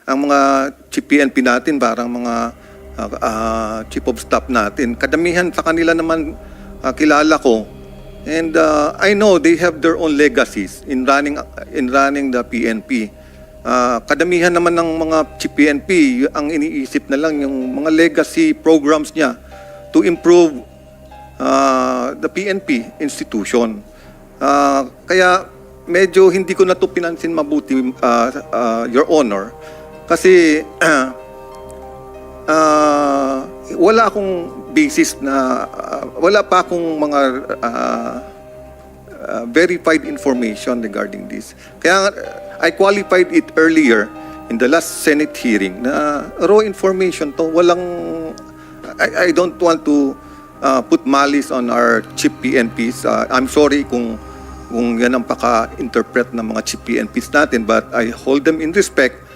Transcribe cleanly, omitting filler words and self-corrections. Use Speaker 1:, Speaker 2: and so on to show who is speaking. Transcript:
Speaker 1: ang mga chief PNP natin, parang mga chief of staff natin, kadamihan sa kanila naman kilala ko. And I know they have their own legacies in running the PNP. Kadamihan naman ng mga chief PNP, ang iniisip na lang yung mga legacy programs niya to improve the PNP institution. Kaya medyo hindi ko na to pinansin mabuti, Your Honor, kasi wala akong basis na wala pa akong mga verified information regarding this. Kaya I qualified it earlier in the last Senate hearing na raw information to. I don't want to put malice on our chief PNPs. I'm sorry kung yan ang paka-interpret ng mga chief PNPs natin, but I hold them in respect